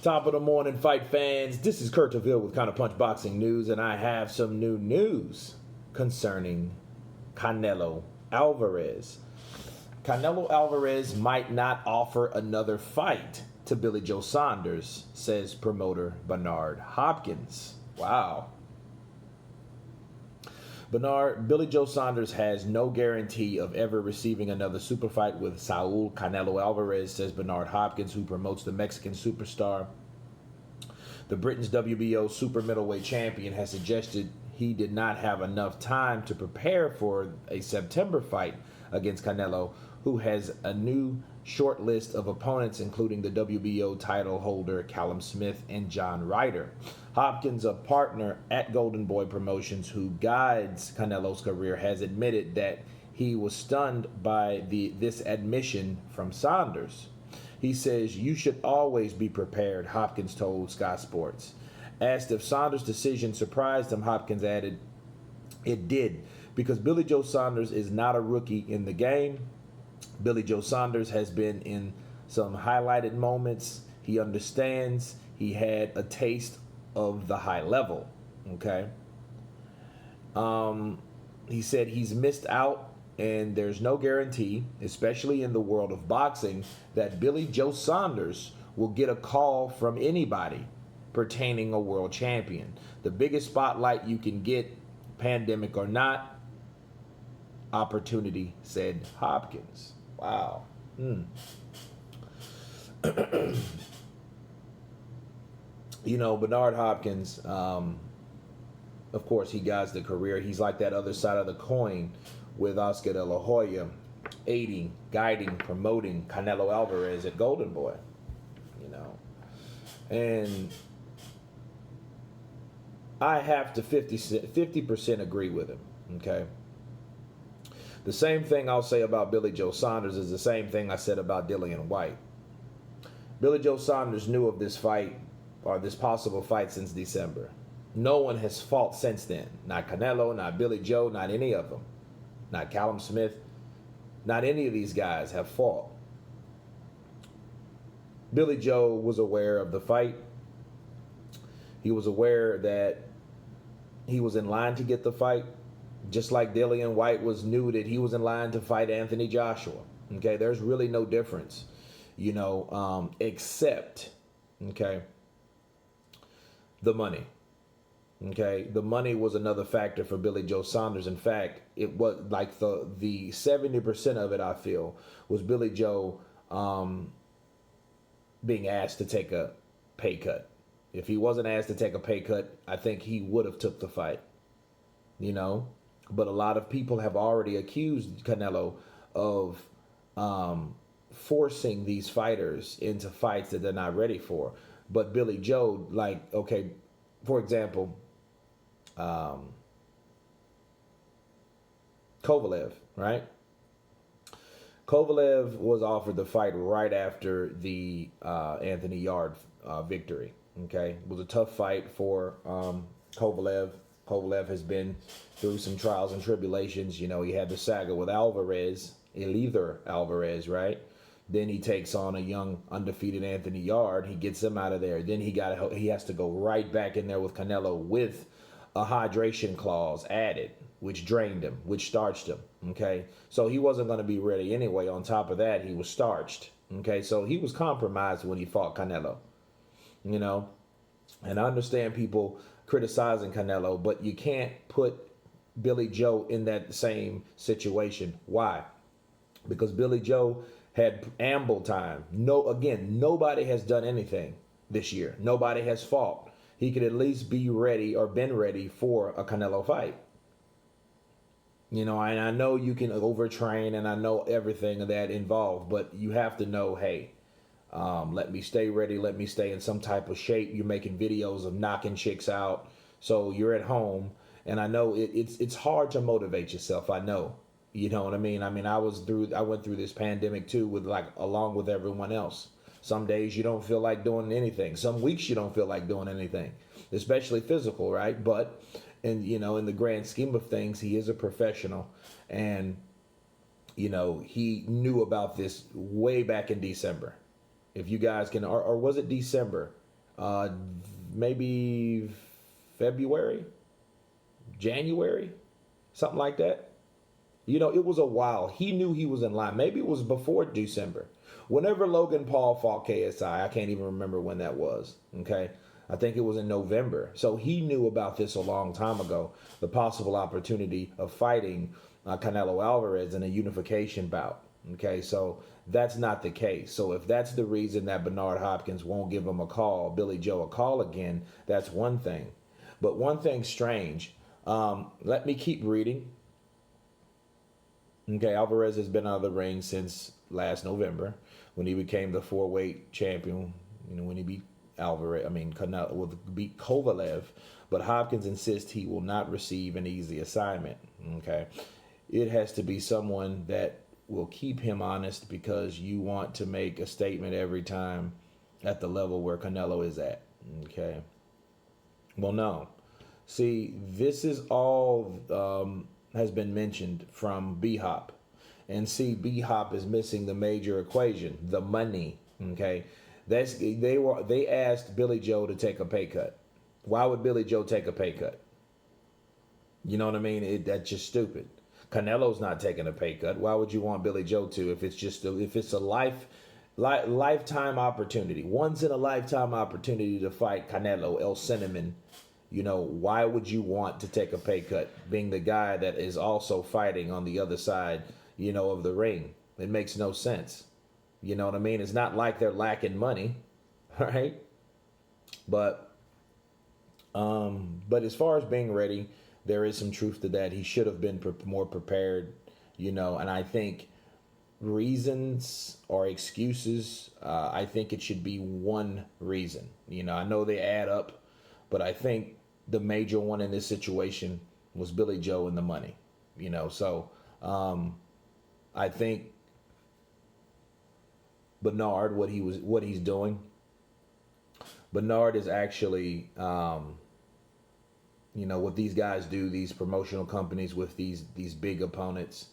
Top of the morning, fight fans. This is Kurt DeVille with Counterpunch Boxing News, and I have some new news concerning Canelo Alvarez. Canelo Alvarez might not offer another fight to Billy Joe Saunders, says promoter Bernard Hopkins. Wow. Billy Joe Saunders has no guarantee of ever receiving another super fight with Saul Canelo Alvarez, says Bernard Hopkins, who promotes the Mexican superstar. The Britain's WBO super middleweight champion has suggested he did not have enough time to prepare for a September fight against Canelo, who has a new short list of opponents, including the WBO title holder Callum Smith and John Ryder. Hopkins, a partner at Golden Boy Promotions who guides Canelo's career, has admitted that he was stunned by this admission from Saunders. He says, "You should always be prepared," Hopkins told Sky Sports. Asked if Saunders' decision surprised him, Hopkins added, "It did, because Billy Joe Saunders is not a rookie in the game. Billy Joe Saunders has been in some highlighted moments. He understands. He had a taste of the high level." Okay. He said he's missed out, and there's no guarantee, especially in the world of boxing, that Billy Joe Saunders will get a call from anybody pertaining a world champion. The biggest spotlight you can get, pandemic or not, opportunity, said Hopkins. Wow. You know, Bernard Hopkins, of course, he guides the career. He's like that other side of the coin with Oscar De La Hoya, aiding, guiding, promoting Canelo Alvarez at Golden Boy. You know, and I have to 50% agree with him. Okay. The same thing I'll say about Billy Joe Saunders is the same thing I said about Dillian White. Billy Joe Saunders knew of this fight, or this possible fight, since December. No one has fought since then. Not Canelo, not Billy Joe, not any of them. Not Callum Smith. Not any of these guys have fought. Billy Joe was aware of the fight. He was aware that he was in line to get the fight. Just like Dillian White knew that he was in line to fight Anthony Joshua. Okay, there's really no difference, you know, except, okay, the money. Okay, the money was another factor for Billy Joe Saunders. In fact, it was like the 70% of it, I feel, was Billy Joe being asked to take a pay cut. If he wasn't asked to take a pay cut, I think he would have took the fight, you know. But a lot of people have already accused Canelo of forcing these fighters into fights that they're not ready for. But Billy Joe, like, okay, for example, Kovalev, right? Kovalev was offered the fight right after the Anthony Yard victory. Okay, it was a tough fight for Kovalev. Kovalev has been through some trials and tribulations. You know, he had the saga with Alvarez, Elither Alvarez, right? Then he takes on a young, undefeated Anthony Yard. He gets him out of there. Then he has to go right back in there with Canelo with a hydration clause added, which drained him, which starched him, okay? So he wasn't going to be ready anyway. On top of that, he was starched, okay? So he was compromised when he fought Canelo, you know? And I understand people criticizing Canelo, but you can't put Billy Joe in that same situation. Why? Because Billy Joe had ample time. Nobody has done anything this year. Nobody has fought. He could at least be ready or been ready for a Canelo fight. You know, and I know you can overtrain, and I know everything of that involved, but you have to know, hey, let me stay ready. Let me stay in some type of shape. You're making videos of knocking chicks out. So you're at home. And I know it's hard to motivate yourself. I know. You know what I mean? I went through this pandemic too, along with everyone else. Some days you don't feel like doing anything. Some weeks you don't feel like doing anything, especially physical, right? But, and you know, in the grand scheme of things, he is a professional, and you know, he knew about this way back in December. If you guys can, or was it December? uh, maybe February, January, something like that. You know, it was a while. He knew he was in line. Maybe it was before December. Whenever Logan Paul fought KSI, I can't even remember when that was. Okay. I think it was in November. So he knew about this a long time ago, the possible opportunity of fighting Canelo Alvarez in a unification bout. Okay. So that's not the case. So if that's the reason that Bernard Hopkins won't give him a call, Billy Joe a call again, that's one thing. But one thing strange, let me keep reading. Okay, Alvarez has been out of the ring since last November when he became the 4-weight champion. You know, when he beat Canelo beat Kovalev, but Hopkins insists he will not receive an easy assignment. Okay, it has to be someone that will keep him honest because you want to make a statement every time at the level where Canelo is at. Okay, well, no. See, this is all has been mentioned from B-Hop. And see, B-Hop is missing the major equation, the money. Okay, they asked Billy Joe to take a pay cut. Why would Billy Joe take a pay cut? You know what I mean? That's just stupid. Canelo's not taking a pay cut. Why would you want Billy Joe to if it's a lifetime opportunity, once in a lifetime opportunity to fight Canelo, El Cinnamon? You know, why would you want to take a pay cut being the guy that is also fighting on the other side, you know, of the ring? It makes no sense. You know what I mean? It's not like they're lacking money, right? But as far as being ready, there is some truth to that. He should have been more prepared, you know, and I think reasons or excuses, I think it should be one reason. You know, I know they add up, but I think the major one in this situation was Billy Joe and the money, you know. So I think Bernard, what he's doing, Bernard is actually, you know, what these guys do, these promotional companies with these big opponents,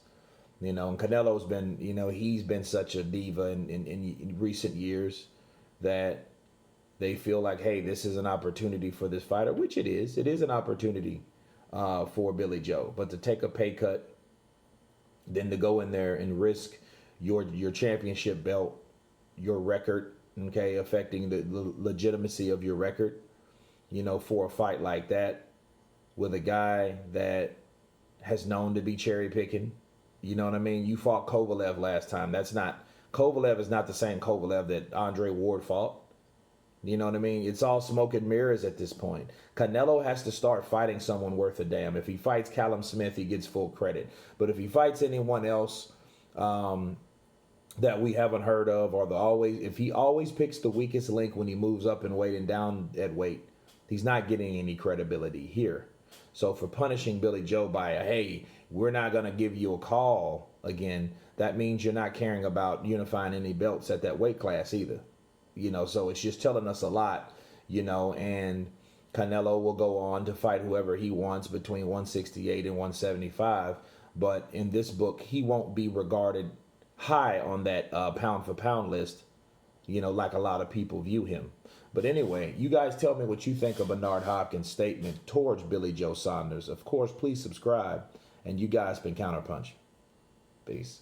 you know. And Canelo's been, you know, he's been such a diva in recent years that they feel like, hey, this is an opportunity for this fighter, which it is. It is an opportunity for Billy Joe. But to take a pay cut, then to go in there and risk your championship belt, your record, okay, affecting the legitimacy of your record, you know, for a fight like that with a guy that has known to be cherry picking. You know what I mean? You fought Kovalev last time. Kovalev is not the same Kovalev that Andre Ward fought. You know what I mean? It's all smoke and mirrors at this point. Canelo has to start fighting someone worth a damn. If he fights Callum Smith, he gets full credit. But if he fights anyone else that we haven't heard of, if he always picks the weakest link when he moves up in weight and down at weight, he's not getting any credibility here. So for punishing Billy Joe by hey, we're not going to give you a call again, that means you're not caring about unifying any belts at that weight class either. You know, so it's just telling us a lot, you know, and Canelo will go on to fight whoever he wants between 168 and 175. But in this book, he won't be regarded high on that pound for pound list, you know, like a lot of people view him. But anyway, you guys tell me what you think of Bernard Hopkins' statement towards Billy Joe Saunders. Of course, please subscribe. And you guys been Counterpunch. Peace.